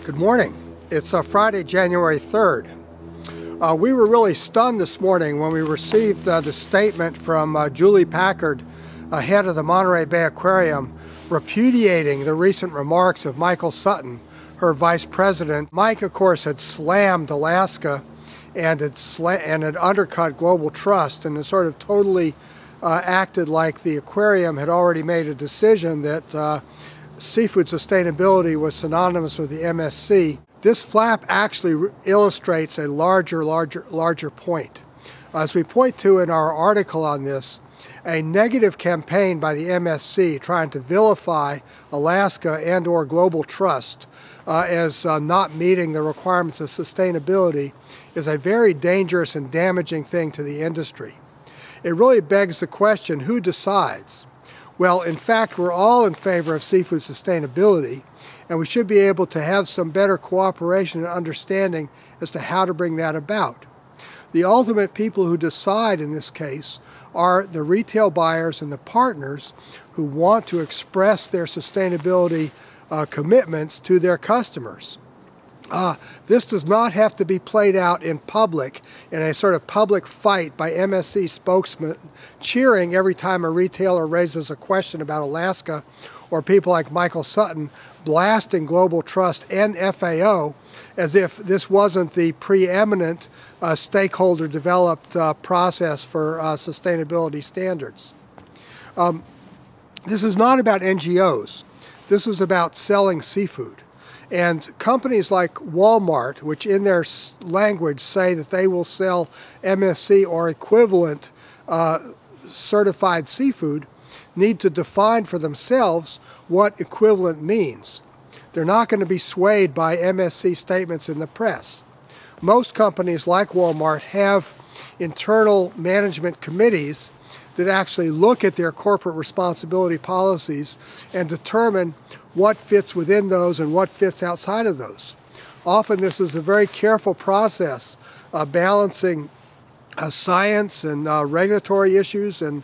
Good morning. It's Friday, January 3rd. We were really stunned this morning when we received the statement from Julie Packard, head of the Monterey Bay Aquarium, repudiating the recent remarks of Michael Sutton, her vice president. Mike, of course, had slammed Alaska and had undercut global trust and had sort of totally acted like the aquarium had already made a decision that seafood sustainability was synonymous with the MSC. This flap actually illustrates a larger point. As we point to in our article on this, a negative campaign by the MSC trying to vilify Alaska and/or global trust as not meeting the requirements of sustainability is a very dangerous and damaging thing to the industry. It really begs the question, who decides? Well, in fact, we're all in favor of seafood sustainability, and we should be able to have some better cooperation and understanding as to how to bring that about. The ultimate people who decide in this case are the retail buyers and the partners who want to express their sustainability commitments to their customers. This does not have to be played out in public in a sort of public fight by MSC spokesmen cheering every time a retailer raises a question about Alaska, or people like Michael Sutton blasting global trust and FAO as if this wasn't the preeminent stakeholder developed process for sustainability standards. This is not about NGOs. This is about selling seafood. And companies like Walmart, which in their language say that they will sell MSC or equivalent certified seafood, need to define for themselves what equivalent means. They're not going to be swayed by MSC statements in the press. Most companies like Walmart have internal management committees that actually look at their corporate responsibility policies and determine what fits within those and what fits outside of those. Often this is a very careful process, balancing science and regulatory issues and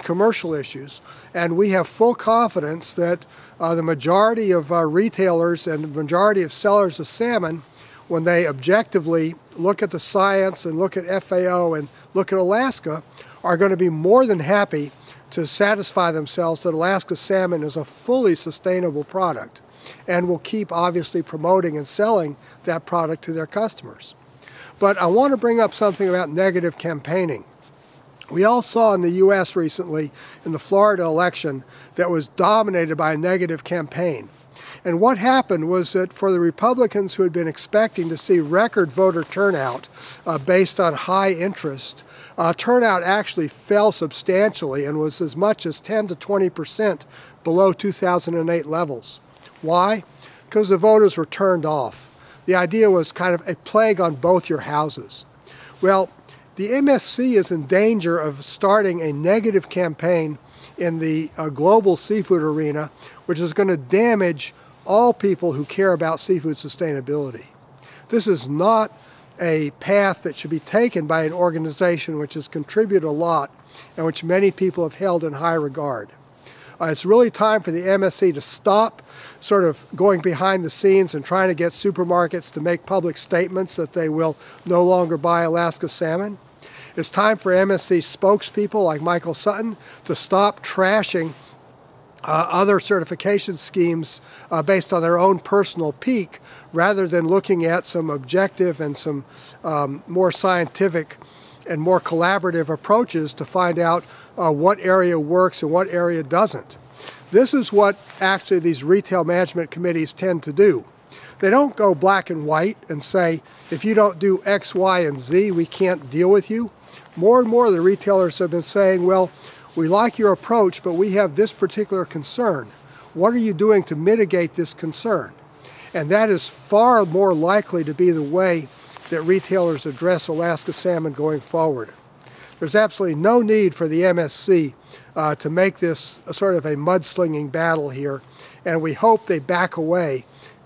commercial issues. And we have full confidence that the majority of retailers and the majority of sellers of salmon, when they objectively look at the science and look at FAO and look at Alaska, are going to be more than happy to satisfy themselves that Alaska salmon is a fully sustainable product and will keep obviously promoting and selling that product to their customers. But I want to bring up something about negative campaigning. We all saw in the U.S. recently in the Florida election that was dominated by a negative campaign. And what happened was that for the Republicans who had been expecting to see record voter turnout based on high interest, turnout actually fell substantially and was as much as 10 to 20% below 2008 levels. Why? Because the voters were turned off. The idea was kind of a plague on both your houses. Well, the MSC is in danger of starting a negative campaign in the global seafood arena, which is going to damage all people who care about seafood sustainability. This is not a path that should be taken by an organization which has contributed a lot and which many people have held in high regard. It's really time for the MSC to stop sort of going behind the scenes and trying to get supermarkets to make public statements that they will no longer buy Alaska salmon. It's time for MSC spokespeople like Michael Sutton to stop trashing other certification schemes based on their own personal pique, rather than looking at some objective and some more scientific and more collaborative approaches to find out what area works and what area doesn't. This is what actually these retail management committees tend to do. They don't go black and white and say, if you don't do X, Y, and Z, we can't deal with you. More and more the retailers have been saying, well, we like your approach, but we have this particular concern. What are you doing to mitigate this concern? And that is far more likely to be the way that retailers address Alaska salmon going forward. There's absolutely no need for the MSC to make this a sort of a mudslinging battle here, and we hope they back away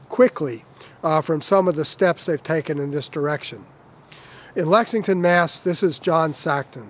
quickly from some of the steps they've taken in this direction. In Lexington, Mass., this is John Sackton.